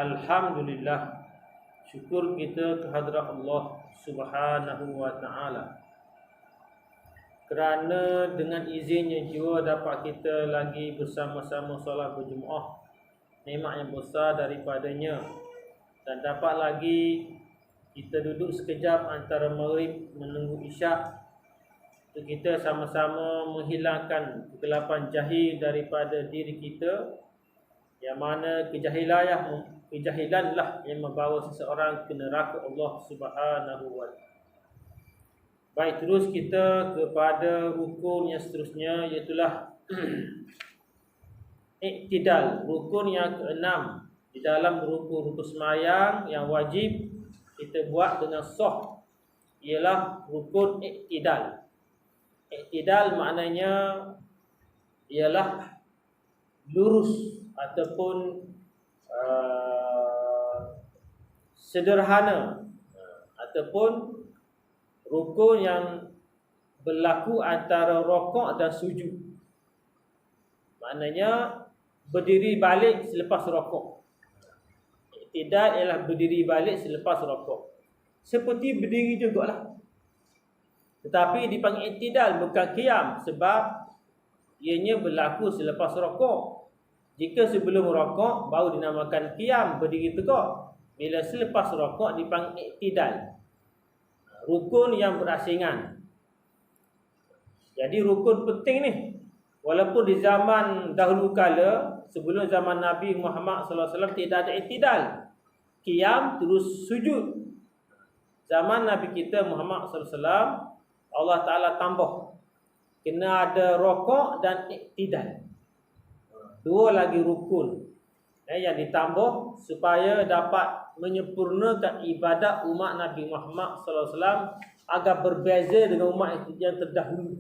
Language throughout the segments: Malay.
Alhamdulillah, syukur kita kehadrat Allah Subhanahu wa taala. Kerana dengan izinnya jua dapat kita lagi bersama-sama solat berjemaah, nikmat yang besar daripadanya. Dan dapat lagi kita duduk sekejap antara maghrib menunggu isyak, untuk kita sama-sama menghilangkan kegelapan jahil daripada diri kita, yang mana kejahilanlah yang membawa seseorang ke neraka Allah Subhanahu wa taala. Baik, terus kita kepada rukun yang seterusnya, iaitulah iktidal, rukun yang keenam di dalam rukun sembahyang yang wajib kita buat dengan sah, ialah rukun iktidal. Iktidal maknanya ialah lurus ataupun sederhana, ataupun rukun yang berlaku antara rokok dan sujud. Maknanya berdiri balik selepas rokok. Iktidal ialah berdiri balik selepas rokok, seperti berdiri jugalah, tetapi dipanggil iktidal bukan qiyam, sebab ianya berlaku selepas rokok. Jika sebelum rokok baru dinamakan qiyam, berdiri tegak. Bila selepas rokok dipanggil iktidal, rukun yang berasingan. Jadi rukun penting ni. Walaupun di zaman dahulu kala, sebelum zaman Nabi Muhammad SAW, tidak ada iktidal, qiyam terus sujud. Zaman Nabi kita Muhammad SAW, Allah Ta'ala tambah, kena ada rokok dan iktidal. Dua lagi rukun yang ditambah supaya dapat menyempurnakan ibadat umat Nabi Muhammad SAW agar berbeza dengan umat yang terdahulu.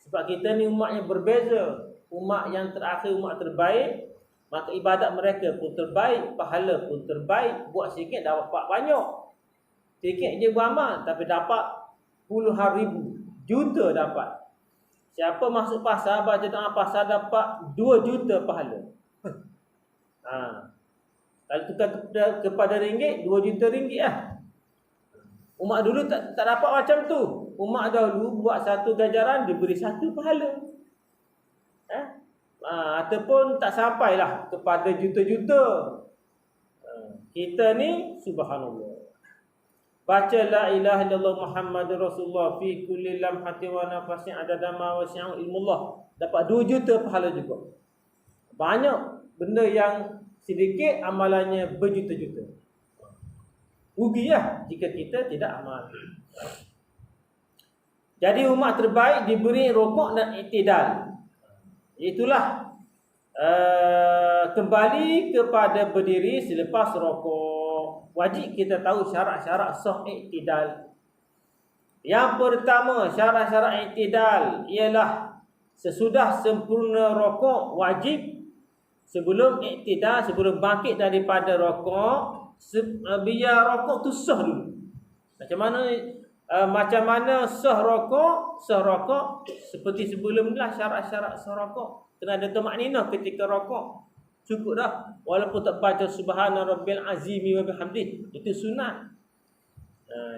Sebab kita ni umat yang berbeza, umat yang terakhir, umat terbaik, maka ibadat mereka pun terbaik, pahala pun terbaik. Buat sikit dapat banyak, sikit je beramal tapi dapat puluhan ribu, juta dapat. Siapa masuk pasar baca doa pasar dapat 2 juta pahala. Kalau tukar kepada ringgit, 2 juta ringgit lah. Umat dulu tak dapat macam tu. Umat dahulu buat satu ganjaran diberi 1 pahala. Ataupun tak sampailah kepada juta-juta. Kita ni subhanallah, baca la ilaha illallah Muhammadur Rasulullah fi kulli lamhatin wa nafasin adada ma wasi'a ilmullah, dapat 2 juta pahala juga. Banyak benda yang sedikit amalannya berjuta-juta. Rugilah jika kita tidak amal. Jadi umat terbaik diberi rokok dan iktidal. Itulah kembali kepada berdiri selepas rokok. Wajib kita tahu syarat-syarat sah iktidal. Yang pertama, syarat-syarat iktidal ialah sesudah sempurna rokok, wajib sebelum iktidal, sebelum bangkit daripada rokok, biar rokok tu sah dulu. Macam mana sah rokok? Sah rokok seperti sebelum lah, syarat-syarat sah rokok. Kena ada tumakninah ketika rokok. Cukup dah. Walaupun tak baca subhana rabbil azimi wa bihamdih, itu sunat.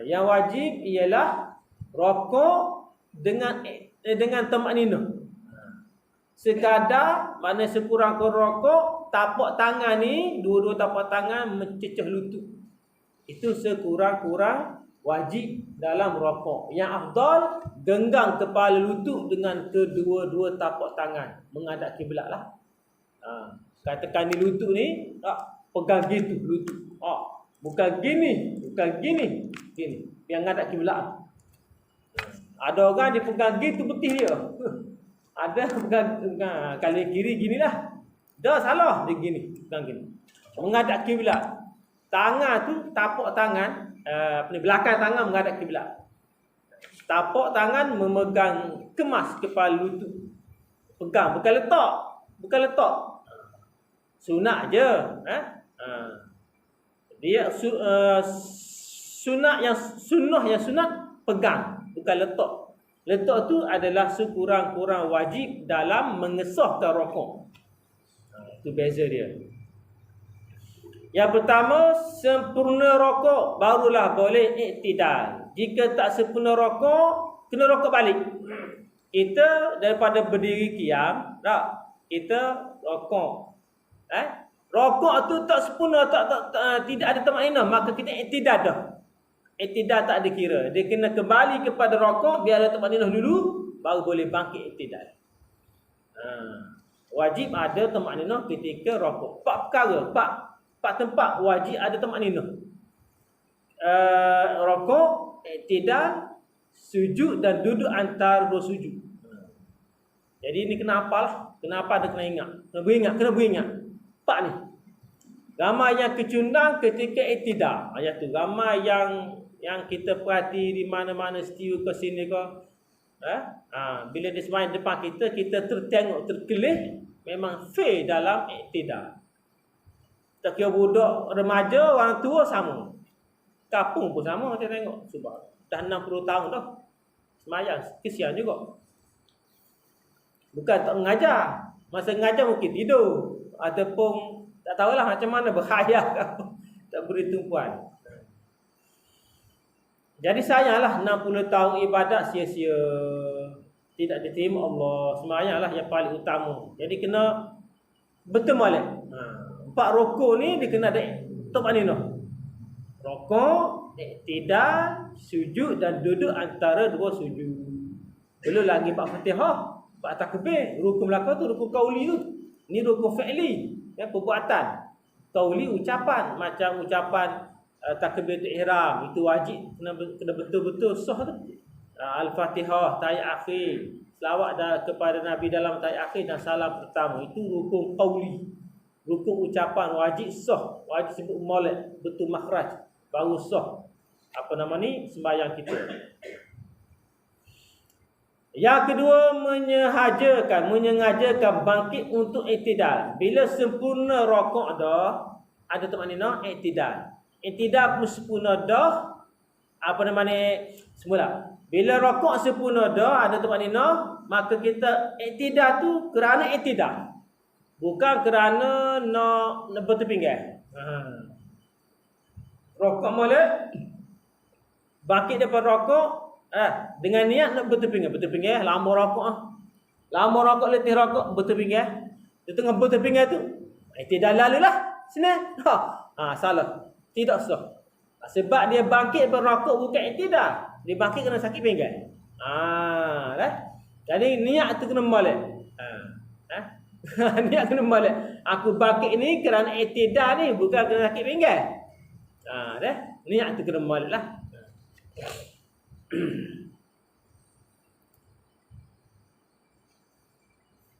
Yang wajib ialah rokok dengan tumakninah. Sekadar, mana sekurang-kurang rokok, tapak tangan ni, dua-dua tapak tangan mencecah lutut. Itu sekurang-kurang wajib dalam rokok. Yang afdal, genggam kepala lutut dengan kedua-dua tapak tangan, menghadap kiblat lah. Katakan ni lutut ni, pegang gitu lutut. Bukan gini, gini. Yang menghadap kiblat. Ada orang dia pegang gitu betis dia. Ada pegang kali kiri ginilah. Dah salah dia gini, pegang gini. Menghadap kiblat. Tangan tu, tapak tangan, belakang tangan menghadap kiblat. Tapak tangan memegang kemas kepala lutut. Pegang, bukan letak. Sunat je, Dia sunnah yang sunat pegang, bukan letak. Letak tu adalah sekurang-kurang wajib dalam mengesahkan rokok. Itu beza dia. Yang pertama, sempurna rokok barulah boleh iktidal. Jika tak sempurna rokok, kena rokok balik. Kita daripada berdiri qiyam, tak, kita rokok. Rokok tu tak sempurna, tidak ada tamakninah, maka kita iktidal dah. Iktidal tak dikira. Dia kena kembali kepada rokok, biar ada tamakninah dulu, baru boleh bangkit iktidal. Wajib ada tamakninah ketika rokok. 4 perkara, 4 tempat wajib ada tamakninah. Rokok, iktidal, sujud dan duduk antara dua sujud. Jadi ini kena apalah, kenapa ada kena ingat. Kena beringat. 4 ni. Ramai yang kecundang ketika iktidal. Ayat tu ramai yang kita perhati di mana-mana studio ke sini ke. Bila dia sembahyang depan kita tertengok, terkelih, memang fail dalam iktidal. Tak kira budak, remaja, orang tua sama. Kapung pun sama, kita tengok. Sebab dah 60 tahun dah sembahyang, kesian juga. Bukan tak mengajar. Masa mengajar mungkin tidur. Ataupun tak tahulah macam mana, berkhayal. Tak beri tumpuan. Jadi sayanglah 60 tahun ibadat sia-sia. Tidak diterima Allah. Sembahyanglah yang paling utama. Jadi kena betul balik. 4 rukun ni dia kena ada tamakninah. Rukuk, iktidal, sujud dan duduk antara dua sujud. Belum lagi bab Fatihah, bab takbir, rukun belakang tu rukun qauli tu. Ni rukun fi'li, perbuatan. Qauli ucapan, macam ucapan takbiratul ihram, itu wajib kena betul-betul sah tu. Al-Fatihah, tahiyat akhir, selawat kepada Nabi dalam tahiyat akhir dan salam pertama, itu rukun qauli. Rukun ucapan wajib sah, wajib sebut maulid, betul makhraj, baru sah. Apa nama ni? Sembahyang kita. Yang kedua, menyengajakan bangkit untuk iktidal. Bila sempurna rokok dah, ada tamakninah iktidal. Iktidal pun sempurna dah, apa nama ni? Semula. Bila rokok sempurna dah, ada tamakninah, maka kita iktidal tu kerana iktidal. Bukan kerana nak berterpinggir. Rokok molek, bangkit daripada rokok, dengan niat nak berterpinggir, lama rokok. Lama rokok, letih rokok, berterpinggir. Di tengah berterpinggir tu, iktidal lalulah. Senang. Salah. Tidak sah. Sebab dia bangkit daripada rokok bukan iktidal. Dia bangkit kena sakit pinggang. Jadi niat tu kena molek. Niat kena balik. Aku bangkit ni kerana iktidal ni, bukan kerana sakit pinggang. Niat tu kena balik lah.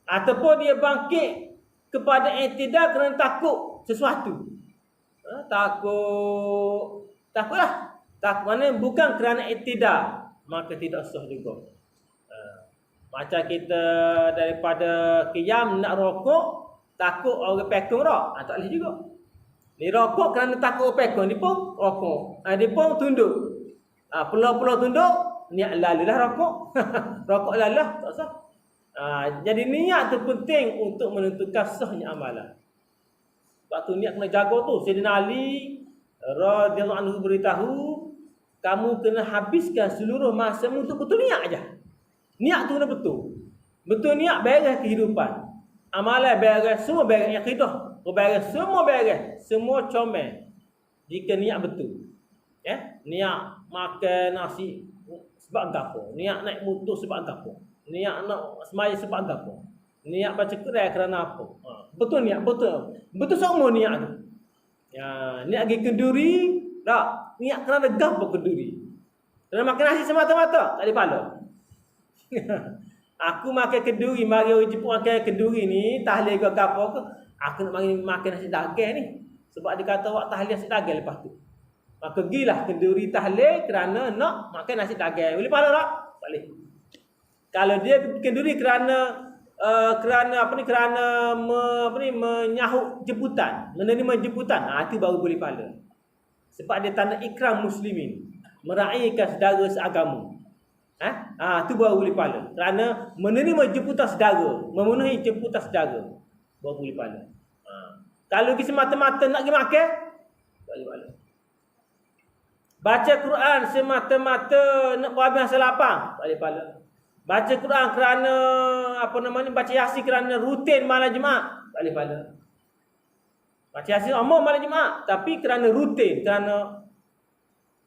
Ataupun dia bangkit kepada iktidal kerana takut sesuatu. Takutlah. Takut mana bukan kerana iktidal, maka tidak sah juga. Macam kita daripada qiyam nak rokok, takut orang pekong rok. Tak boleh juga. Ni rokok kerana takut orang pekong, dia pun rokok. Dia pun tunduk. Pulau-pulau tunduk, niat lalulah rokok. Rokok lalulah, tak sah. Jadi niat tu penting untuk menentukan sahnya amalan. Sebab tu niat kena jaga tu. Sayyidina Ali radhiyallahu anhu beritahu, kamu kena habiskan seluruh masamu untuk betul niat aja. Niat tu kena betul. Betul niat beres kehidupan. Amalan beres, semua beres. Akidah beres, semua beres. Semua comel. Jika niat betul. Niat makan nasi sebab gapo. Niat naik motor sebab gapo. Niat nak sembahyang sebab gapo. Niat baca Quran kerana apa. Betul niat, betul. Betul semua niat tu. Niat pergi kenduri, tak. Niat kerana gapo kenduri. Kerana makan nasi semata-mata, tak ada pahala. Aku makan kenduri, mari orang Jepun makan kenduri ni, tahlil ke apa ke, aku nak makan nasi daging ni. Sebab dia kata awak tahlil nasi daging lepas tu. Maka pergilah kenduri tahlil kerana nak makan nasi daging. Boleh pahala tak? Tak boleh. Kalau dia kenduri kerana menyahut jemputan, menerima jemputan, itu baru boleh pahala. Sebab dia tanda ikram muslimin, meraihkan saudara seagama. Tu baru boleh pahala. Kerana menerima jemputan saudara, memenuhi jemputan saudara, baru boleh pahala. Kalau pergi semata-mata nak pergi makan, tak boleh pahala. Baca Quran semata-mata nak berhabis masa lapang, tak boleh pahala. Baca Quran kerana baca Yasin kerana rutin malam Jumaat, tak boleh pahala. Baca Yasin umum malam Jumaat, tapi kerana rutin, kerana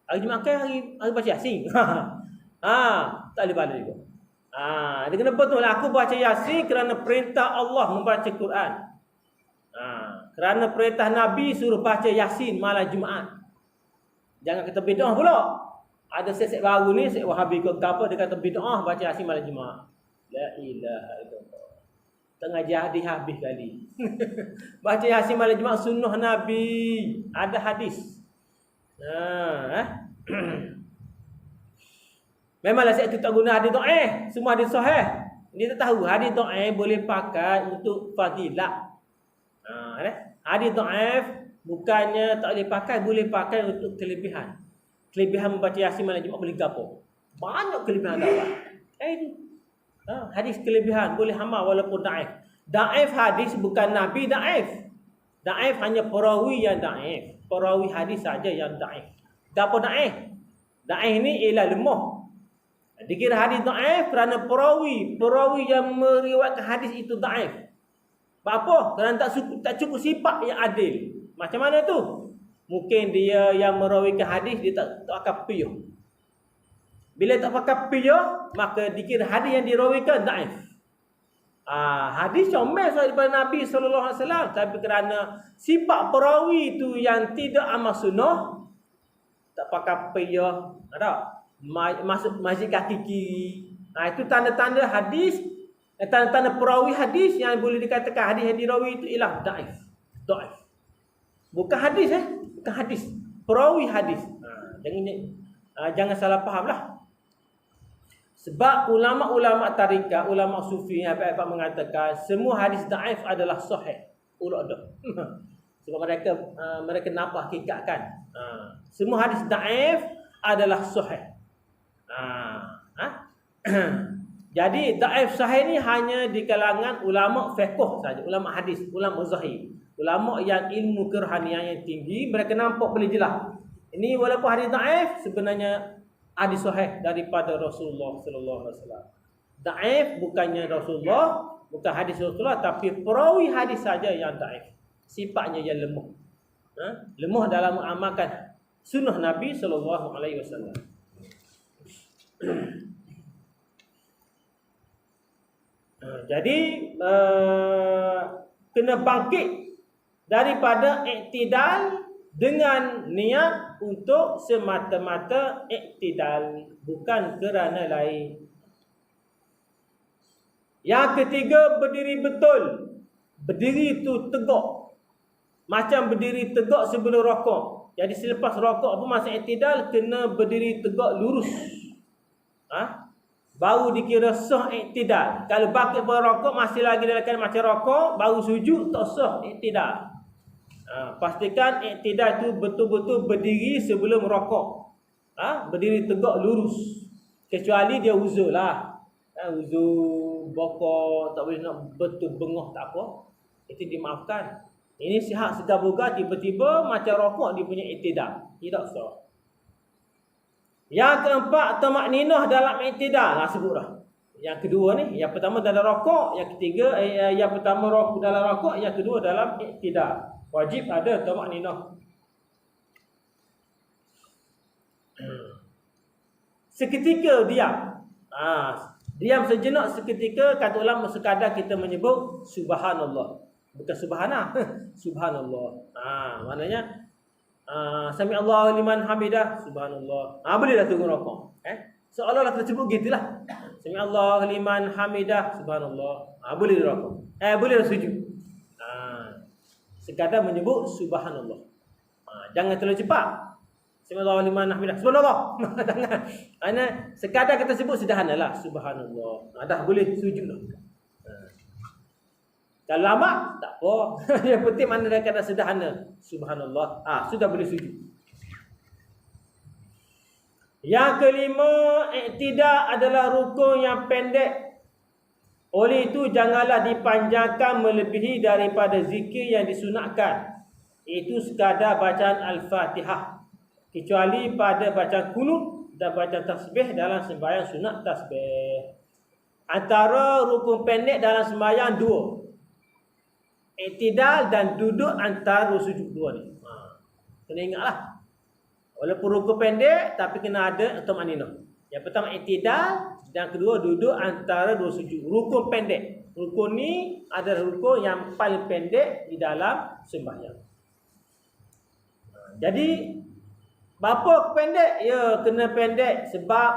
hari Jumaat kan hari baca Yasin. Tak boleh pahala juga. Dia kena betul lah, aku baca Yasin kerana perintah Allah membaca Quran. Kerana perintah Nabi suruh baca Yasin malam Jumaat. Jangan kata bid'ah pula. Ada set baru ni, set Wahabi ke apa, dia kata bid'ah baca Yasin malam Jumaat. La ilaha illallah. Tengah jadi habis kali. Baca Yasin malam Jumaat sunnah Nabi. Ada hadis. Memanglah saya tak guna hadis dhaif. Semua hadis sahih. Dia tak tahu hadis dhaif boleh pakai untuk fadilah. Hadis dhaif bukannya tak boleh pakai untuk kelebihan. Kelebihan membaca Yasin malam Jumaat boleh gapo? Banyak kelebihan dapat. Hadis kelebihan boleh amal walaupun dhaif. Dhaif hadis bukan Nabi dhaif. Dhaif hanya perawi yang dhaif. Perawi hadis saja yang dhaif. Gapo dhaif? Dhaif ni ialah lemah. Dikira hadis dhaif kerana perawi yang meriwayatkan hadis itu dhaif. Apa? Kerana tak cukup sifat yang adil. Macam mana tu? Mungkin dia yang merawikan hadis dia tak pakai piyah. Bila tak pakai piyah, maka dikira hadis yang dirawikan dhaif. Hadis comel daripada Nabi sallallahu alaihi wasallam, tapi kerana sifat perawi itu yang tidak amal sunnah, tak pakai piyah, masuk masjid kaki kiri. Itu tanda-tanda hadis, tanda-tanda perawi hadis yang boleh dikatakan hadis yang dirawi itu ialah dhaif. Dhaif. Bukan hadis bukan hadis. Perawi hadis. Jangan salah fahamlah. Sebab ulama-ulama tarikat, ulama sufi yang hebat-hebat mengatakan semua hadis dhaif adalah sahih. Ulama dah. Sebab mereka nampak hakikatkan. Semua hadis dhaif adalah sahih. Jadi dhaif sahih ni hanya di kalangan ulama fiqh saja, ulama hadis, ulama zahir. Ulama yang ilmu kerohanian yang tinggi, mereka nampak boleh jelas. Ini walaupun hadis dhaif sebenarnya hadis sahih daripada Rasulullah sallallahu alaihi wasallam. Dhaif bukannya Rasulullah, bukan hadis Rasulullah, tapi perawi hadis saja yang dhaif. Sifatnya yang lemah. Lemah dalam mengamalkan sunnah Nabi sallallahu alaihi wasallam. Jadi kena bangkit daripada iktidal dengan niat untuk semata-mata iktidal, bukan kerana lain. Yang ketiga, berdiri betul. Berdiri itu tegak. Macam berdiri tegak sebelum rokok. Jadi selepas rokok pun masa iktidal kena berdiri tegak lurus. Baru dikira sah iktidal. Kalau bangkit berokok masih lagi dalam keadaan macam rokok, baru sujud, tak sah iktidal. Pastikan iktidal itu betul-betul berdiri sebelum rokok. Berdiri tegak lurus. Kecuali dia uzur lah. Uzur, bokok, tak boleh nak betul bengah, tak apa. Itu dimaafkan. Ini sihat segar bugar, tiba-tiba macam rokok dia punya iktidal. Tidak sah. Yang keempat, tamakninah dalam iktidal. Sebut dah. Yang kedua ni, yang pertama dalam rokok, yang ketiga, yang pertama dalam rokok, yang kedua dalam iktidal. Wajib ada tamakninah. Seketika diam. Diam sejenak seketika, kata ulama sekadar kita menyebut subhanallah. Bukan subhanah. Subhanallah. Maknanya sami Allahu liman hamidah, subhanallah. Boleh dah tunggu rokok. Seolah-olah kita sebut gitulah. Sami Allahu liman hamidah, subhanallah. Boleh dah rokok. Boleh dah sujud. Sekadar menyebut subhanallah. Jangan terlalu cepat. Sami Allahu liman hamidah, subhanallah. Jangan. Sekadar kita sebut sederhanalah, subhanallah. Dah boleh sujud dah. Kalau lama tak apa. Yang penting mana dia kata sederhana. Subhanallah. Sudah boleh sujud. Yang kelima, iktidal adalah rukun yang pendek. Oleh itu janganlah dipanjangkan melebihi daripada zikir yang disunatkan, iaitu sekadar bacaan Al-Fatihah, kecuali pada bacaan kunut dan bacaan tasbih dalam sembahyang sunat tasbih. Antara rukun pendek dalam sembahyang dua, i'tidal dan duduk antara sujud dua ni. Kena ingatlah. Walaupun rukun pendek tapi kena ada tumaninah. Yang pertama i'tidal, yang kedua duduk antara dua sujud. Rukun pendek. Rukun ni adalah rukun yang paling pendek di dalam sembahyang. Jadi berapa pendek? Ya kena pendek sebab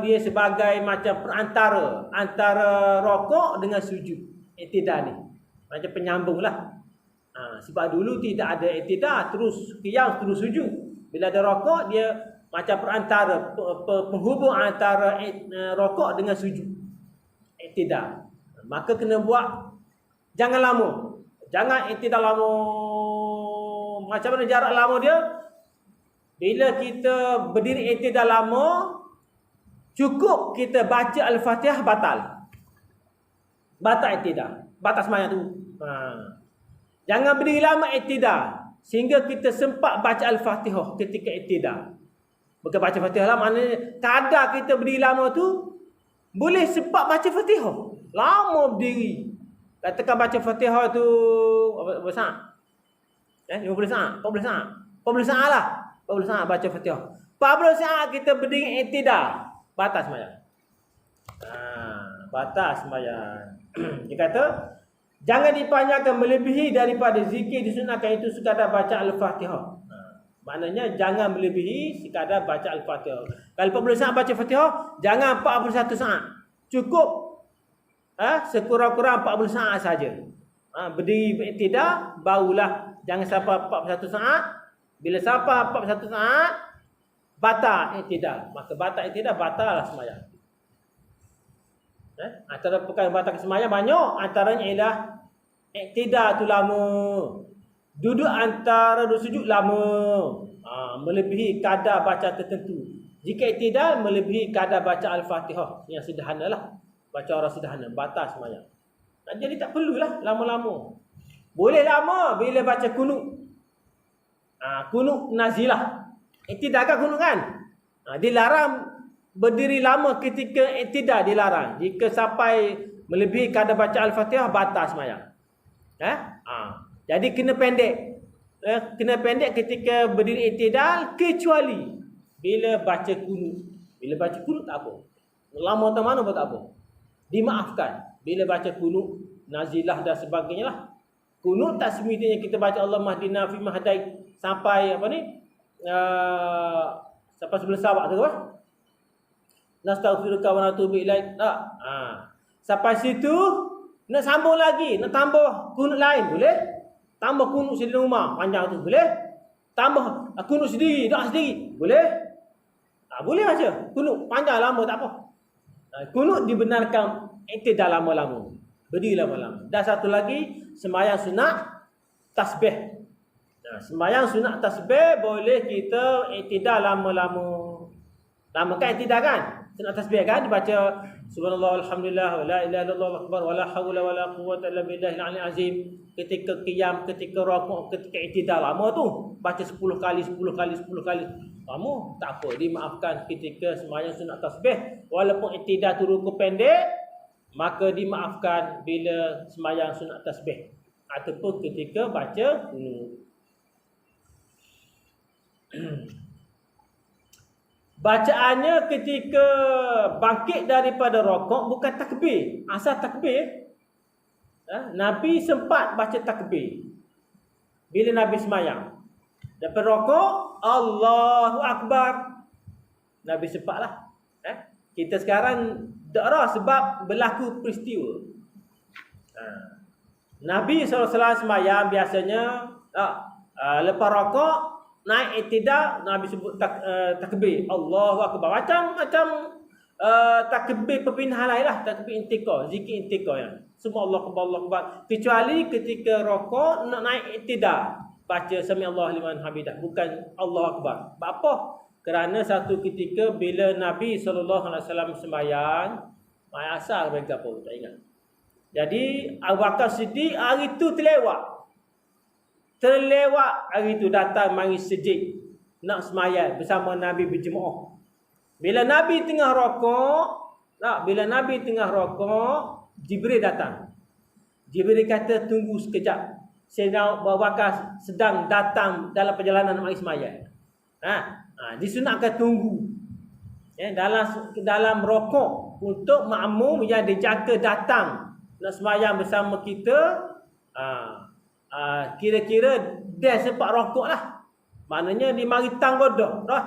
dia sebagai macam perantara antara rokok dengan sujud. I'tidal ni macam penyambung lah. Sebab dulu tidak ada i'tidal, terus qiyam terus sujud. Bila ada rokok, dia macam perantara, penghubung antara rokok dengan sujud. I'tidal. Maka kena buat jangan lama. Jangan i'tidal lama. Macam mana jarak lama dia? Bila kita berdiri i'tidal lama, cukup kita baca Al-Fatihah batal. Batal i'tidal. Batal sembahyang tu. Jangan berdiri lama i'tidal sehingga kita sempat baca Al-Fatihah ketika i'tidal. Bukan baca Fatihah lah, maknanya kadar kita berdiri lama tu boleh sempat baca Fatihah. Lama berdiri. Katakan baca Fatihah tu berapa saat? 50 saat, 40 saat. 40 saat lah. 40 saat baca Fatihah. 40 saat kita berdiri i'tidal, batas sembahyang. Batas sembahyang. Dia kata jangan dipanjangkan melebihi daripada zikir disunatkan, itu sekadar baca Al-Fatihah. Maknanya jangan melebihi sekadar baca Al-Fatihah. Kalau 40 saat baca Fatihah, jangan 41 saat. Cukup sekurang-kurang 40 saat saja. Berdiri i'tidal barulah, jangan sampai 41 saat. Bila sampai 41 saat batal i'tidal. Maka batal i'tidal, batal lah sembahyang. Antara perkara batal sembahyang banyak, antaranya ialah i'tidal tu lama. Duduk antara dua sujud lama. Melebihi kadar baca tertentu. Jika i'tidal melebihi kadar baca Al-Fatihah yang sederhana lah. Baca orang sederhana, batal sembahyang. Jadi tak perlulah lama-lama. Boleh lama bila baca kunut. Kunut nazilah. I'tidal kan kunut kan? Dilarang berdiri lama ketika i'tidal, dilarang. Jika sampai melebihi kadar baca Al-Fatihah, batal sembahyang. Jadi kena pendek. Kena pendek ketika berdiri i'tidal, kecuali bila baca kunut. Bila baca kunut tak apa. Lama atau mana pun tak apa. Dimaafkan. Bila baca kunut, nazilah dan sebagainya lah. Kunut tak semestinya kita baca Allah mahdina fi mahdait sampai sampai sebelum sawak tu apa? Nastaghfiruka wa natubu ilaik. Sampai situ nak sambung lagi, nak tambah kunut lain boleh? Tambah kunut sendiri rumah panjang tu boleh? Tambah kunut sendiri, doa sendiri boleh? Boleh baca kunut panjang lama tak apa. Kunut dibenarkan i'tidal lama-lama, berdiri lama-lama. Dan satu lagi, sembahyang sunat tasbih. Sembahyang sunat tasbih boleh kita i'tidal lama-lama. Lama kan i'tidal kan? Sunat tasbih kan dibaca subhanallah alhamdulillah wa la ilaha illallah akbar wa la haula wa la quwwata illa billahil aliyyil azim. Ketika qiyam, ketika rukuk, ketika i'tidal lama tu baca 10 kali 10 kali 10 kali. Lama tak apa, dimaafkan ketika sembahyang sunat tasbih. Walaupun i'tidal tu rukuk pendek, maka dimaafkan bila sembahyang sunat tasbih ataupun ketika baca kunut. Bacaannya ketika bangkit daripada rokok bukan takbir. Asal takbir, Nabi sempat baca takbir bila Nabi semayang. Daripada rokok, Allahu Akbar, Nabi sempatlah. Kita sekarang daerah sebab berlaku peristiwa. Nabi SAW semayang biasanya lepas rokok, naik i'tidal, Nabi sebut takbir Allahu Akbar. Macam takbir perpindahan lain lah. Takbir intikal, zikir intikal yang semua Allah Akbar, Allah Akbar. Kecuali ketika rokok nak naik i'tidal, baca sami Allah liman hamidah, bukan Allah Akbar. Apa? Kerana satu ketika bila Nabi SAW sembahyang, Asal mereka pun tak ingat. Jadi Abu Bakar Siddiq hari tu terlewat hari tu datang mari masjid nak semayang bersama Nabi berjemaah. Bila Nabi tengah rokok, Jibril datang. Jibril kata tunggu sekejap. Sayyidina Abu Bakar sedang datang dalam perjalanan nak mari semayang. Disunatkan tunggu. Dalam rokok untuk makmum yang dijaga datang nak semayang bersama kita. Kira-kira dia sempat rokok lah. Maknanya dia mari tangguh dah.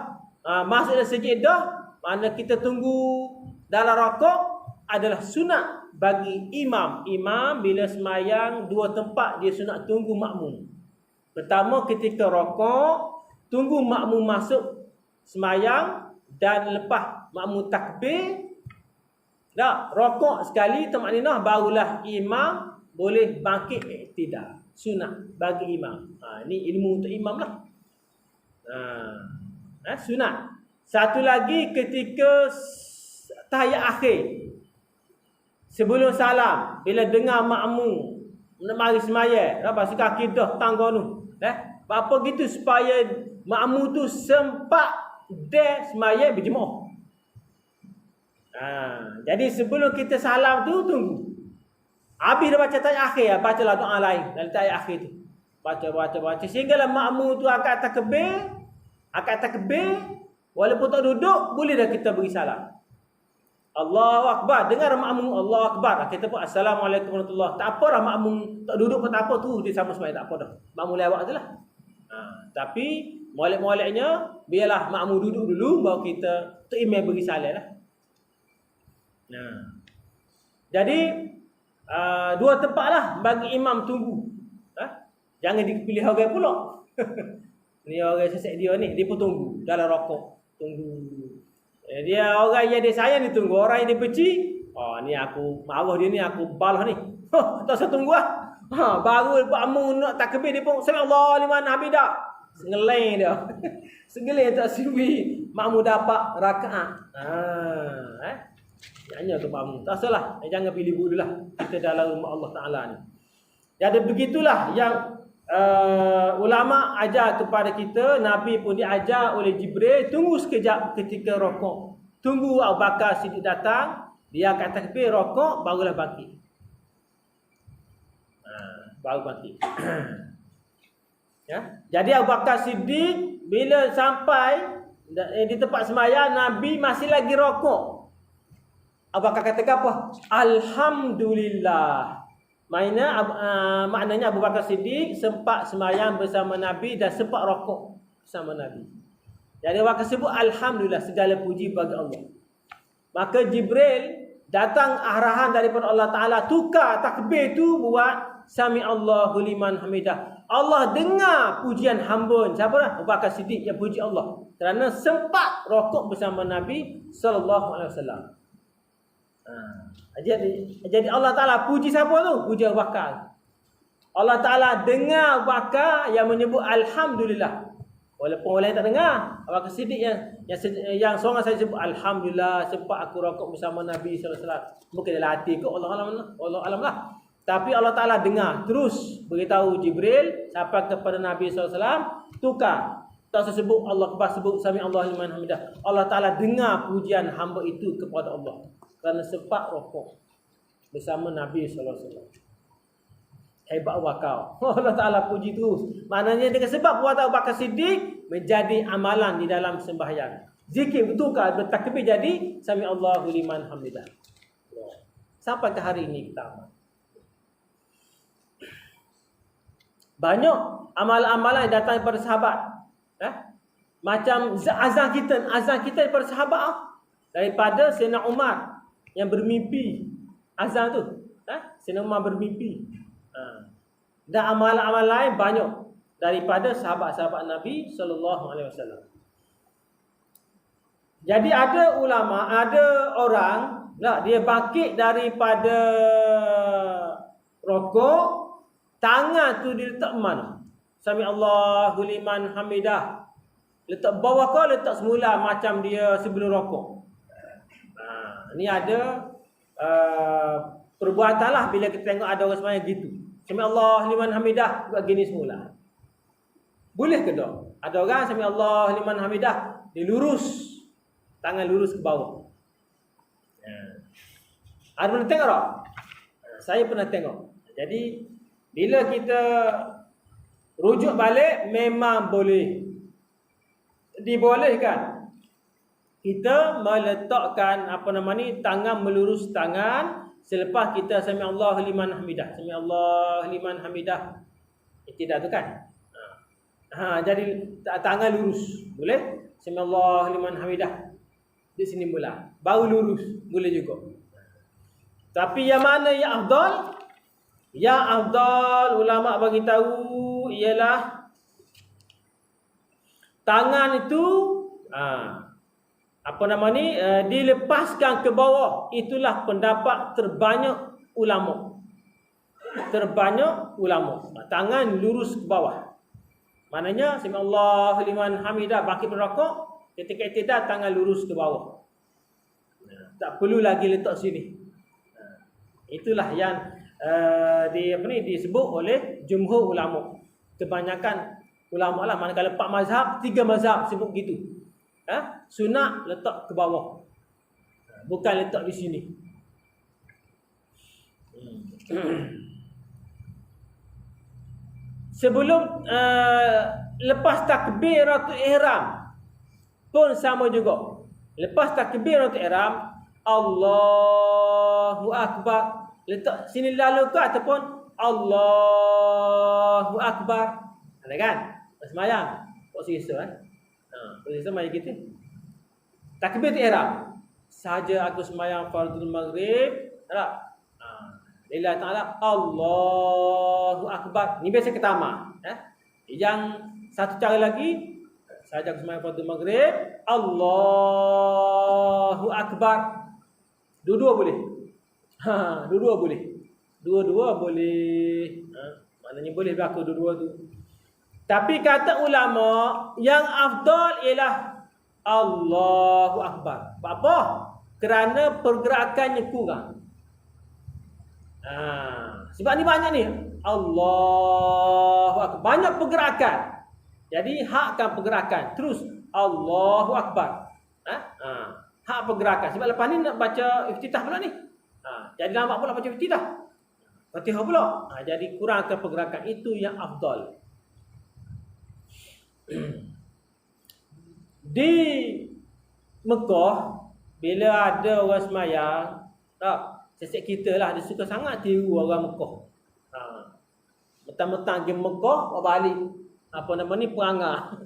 Masuk dalam sejid dah. Mana kita tunggu dalam rokok adalah sunat bagi imam. Imam bila semayang dua tempat dia sunat tunggu makmum. Pertama ketika rokok, tunggu makmum masuk semayang dan lepas makmum takbir. Rokok sekali tamakninah barulah imam boleh bangkit iktidal. Sunat bagi imam. Ini ilmu untuk imam lah. Sunat. Satu lagi ketika tahiyat akhir. Sebelum salam, bila dengar makmum nak mari semayang, lepas kaki dah tangga tu. Apa gitu supaya makmum tu sempat dia semayang berjemaah. Jadi sebelum kita salam tu tunggu. Habis dah baca tahiyat akhir, bacalah doa lain dalam tahiyat akhir tu. Baca sehinggalah makmum tu angkat takbir, walaupun tak duduk boleh dah kita beri salam. Allahu Akbar, dengar makmum Allahu Akbar, kita pun Assalamualaikum warahmatullahi. Tak apa dah makmum tak duduk pun tak apa tu, dia sama sembahyang tak apa dah. Makmum lewat jelah. Tapi molek-moleknya biarlah makmum duduk dulu baru kita tu imam beri salam lah. Jadi dua tempat lah bagi imam tunggu. Jangan dipilih orang pula. Ni orang sesek dia pun tunggu dalam rokok. Tunggu. Dia orang yang dia sayang dia tunggu. Orang yang dia benci, ni aku marah dia ni, aku balah ni. Tak usah tunggu lah. Baru makmum nak takbir dia pun sami Allahu liman hamidah. Sengeleng dia. Sengeleng tak siwi. Makmum dapat rakaat. Hanya tu makmum. Tak salah. Jangan pilih dulu lah. Kita dalam rumah Allah Ta'ala ni. Jadi begitulah yang ulama ajar kepada kita. Nabi pun diajar oleh Jibril. Tunggu sekejap ketika rokok. Tunggu Abu Bakar Siddiq datang. Dia akan takbir rokok. Barulah bangkit. Baru bangkit. Jadi Abu Bakar Siddiq bila sampai di tempat sembahyang, Nabi masih lagi rokok. Abu Bakar kata apa? Alhamdulillah. Maknanya Abu Bakar Siddiq sempat sembahyang bersama Nabi dan sempat rokok bersama Nabi. Jadi Abu Bakar sebut Alhamdulillah, segala puji bagi Allah. Maka Jibril datang arahan daripada Allah Ta'ala, tukar takbir tu buat Sami Allahu liman hamidah. Allah dengar pujian hamba. Siapa dah? Abu Bakar Siddiq yang puji Allah kerana sempat rokok bersama Nabi sallallahu alaihi wasallam. Jadi Allah Ta'ala puji siapa tu? Puji Abu Bakar. Allah Ta'ala dengar Abu Bakar yang menyebut Alhamdulillah. Walaupun orang lain tak dengar. Abu Bakar Siddiq yang seorang saya sebut Alhamdulillah sempat aku rokok bersama Nabi sallallahu alaihi wasallam. Mungkin dalam hati ke Allah alam lah. Tapi Allah Ta'ala dengar. Terus beritahu Jibril sampai kepada Nabi SAW. Tukar. Tak usah sebut Allah Akbar, sebut Sami Allah liman hamidah. Allah Ta'ala dengar pujian hamba itu kepada Allah. Kerana sempat rokok bersama Nabi SAW. Hebat Abu Bakar. Allah Ta'ala puji terus. Maknanya dengan sebab perbuatan Abu Bakar Siddiq menjadi amalan di dalam sembahyang. Zikir bertukar, bertakbir jadi Sami Allahu liman hamidah. Sampai ke hari ini kita amal. Banyak amalan-amalan yang datang daripada sahabat. Macam azan kita daripada sahabat. Daripada Sayyidina Umar yang bermimpi azan tu. Sayyidina Umar bermimpi. Dan amalan-amalan lain banyak daripada sahabat-sahabat Nabi sallallahu alaihi wasallam. Jadi ada ulama, ada orang dia bangkit daripada rokok. Tangan tu dia letak mana? Sami Allahu liman hamidah. Letak bawah ke letak semula macam dia sebelum rokok? Ni ada perbuatanlah bila kita tengok ada orang sembahyang gitu. Sami Allah liman hamidah buat gini semula. Boleh ke tak? Ada orang sami Allah liman hamidah, dia lurus, tangan lurus ke bawah. Ada pernah tengok tak? Saya pernah tengok. Jadi bila kita rujuk balik, memang boleh dibolehkan kita meletakkan tangan, melurus tangan selepas kita sami Allah liman hamidah. Sami Allah liman hamidah. Tidak tu kan? Jadi tangan lurus. Boleh? Sami Allah liman hamidah. Di sini mula. Baru lurus. Boleh juga. Tapi yang mana yang afdal? Yang afdal ulama bagi tahu ialah tangan itu dilepaskan ke bawah. Itulah pendapat terbanyak ulama. Terbanyak ulama. Tangan lurus ke bawah. Maknanya sami Allah liman hamidah, bangkit berrokok, ketika i'tidal tangan lurus ke bawah. Tak perlu lagi letak sini. Itulah yang disebut oleh jumhur ulama. Kebanyakan ulama lah, manakala 4 mazhab, 3 mazhab sebut gitu. Sunat letak ke bawah. Bukan letak di sini. Sebelum lepas takbiratul ihram pun sama juga. Lepas takbiratul ihram, Allahu Akbar, letak sini lalu ke ataupun Allahu Akbar. Ada kan? Sembahyang. Kok sisa kan? Sisa macam gitu. Takbiratul ihram. Saja aku sembahyang fardhu maghrib, tak? Lillahi ta'ala Allahu Akbar. Ni biasa ketama. Yang satu cara lagi, saja aku sembahyang fardhu maghrib, Allahu Akbar. Dua-dua boleh. Dua-dua boleh. Dua-dua boleh. Maknanya boleh berlaku dua-dua tu. Tapi kata ulama, yang afdal ialah Allahu Akbar. Apa? Kerana pergerakannya kurang. Sebab ni banyak ni. Allahu Akbar. Banyak pergerakan. Jadi hakkan pergerakan. Terus Allahu Akbar. Hak pergerakan. Sebab lepas ni nak baca iftitah pula ni. Jadi lambat pula baca iftitah. Fatihah pula. Jadi kurangkan pergerakan. Itu yang afdal. Di Mekah, bila ada orang semayang, sesek kita lah, dia suka sangat tiru orang Mekah. Mentang-mentang pergi Mekah, balik perangai.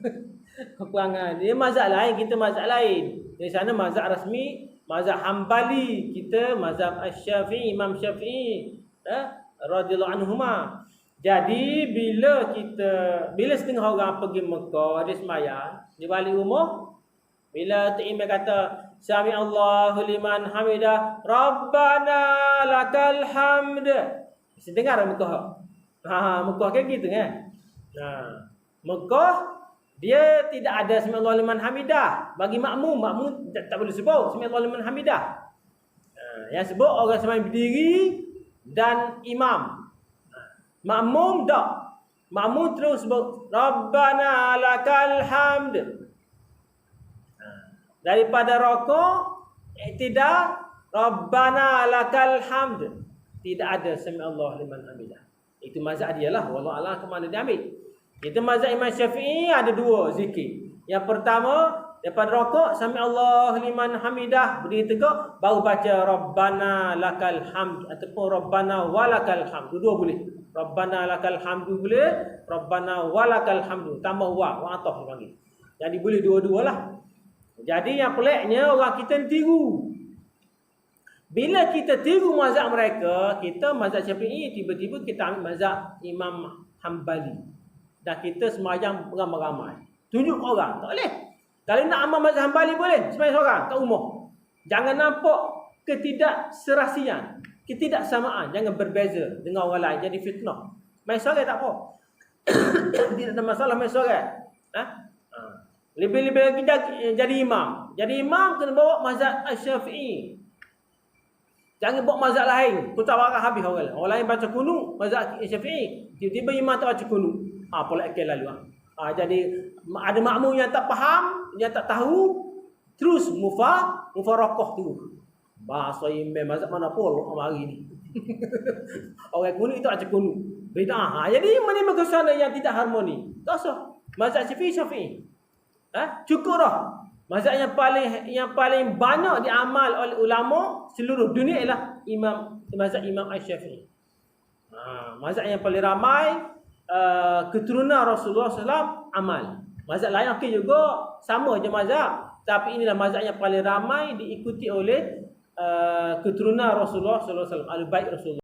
Perangai. Dia mazhab lain, kita mazhab lain. Di sana mazhab rasmi, mazhab Hambali, kita mazhab Asy-Syafi'i, Imam Syafi'i, radhiyallahu anhuma. Jadi bila setengah orang pergi Mekah, dia semayang, dia balik rumah, bila Tok Imam kata Sami Allahu liman hamidah, Rabbana lakal hamd. Mesti dengar Mekah. Mekah kan gitu kan? Mekah dia tidak ada Sami Allahu liman hamidah. Bagi makmum tak boleh sebut Sami Allahu liman hamidah. Yang sebut orang sembahyang berdiri dan imam. Makmum tak. Makmum terus sebut Rabbana lakal hamd. Daripada rokok, i'tidal, Rabbana lakal hamd. Tidak ada Sami Allah liman hamidah. Itu mazhab dia lah. Wallahu a'lam ke mana dia ambil. Kita mazhab Imam Syafi'i ada 2 zikir. Yang pertama, daripada rokok, Sami Allah liman hamidah, berdiri tegak, baru baca Rabbana lakal hamd ataupun Rabbana walakal hamd. Dua boleh. Rabbana lakal hamdu boleh, Rabbana walakal hamdu. Tambah wa ataf dipanggil. Jadi boleh dua-dua lah. Jadi yang peliknya orang kita tiru. Bila kita tiru mazhab mereka, kita mazhab Syafi'i, tiba-tiba kita ambil mazhab Imam Hambali. Dan kita sembahyang ramai-ramai. Tunjuk orang, tak boleh. Kalau nak amal mazhab Hambali boleh, sembahyang seorang kat rumah. Jangan nampak ketidakserasian, ketidaksamaan, jangan berbeza dengan orang lain, jadi fitnah. Main seorang tak apa. Tidak ada masalah main seorang. Lebih-lebih lagi jadi imam. Jadi imam kena bawa mazhab Asy-Syafi'i. Jangan bawa mazhab lain. Kau tawarkan habis orang lain. Orang lain baca kunut, mazhab Syafi'i. Tiba-tiba imam tak baca kunut. Pola akal lalu. Jadi ada makmum yang tak faham, yang tak tahu, terus mufaraqah tu. Bahasa imam mazhab mana pun hari ni. Orang kunut itu baca kunut. Bid'ah. Jadi menimbulkan suasana yang tidak harmoni. Tak usah. Mazhab Syafi'i. Cukup dah. Mazhab yang paling banyak diamal oleh ulama seluruh dunia ialah mazhab Imam Asy-Syafi'i. Mazhab yang paling ramai keturunan Rasulullah SAW amal. Mazhab lain okey juga, sama je mazhab, tapi inilah mazhab yang paling ramai diikuti oleh keturunan Rasulullah SAW, ahli bait Rasulullah.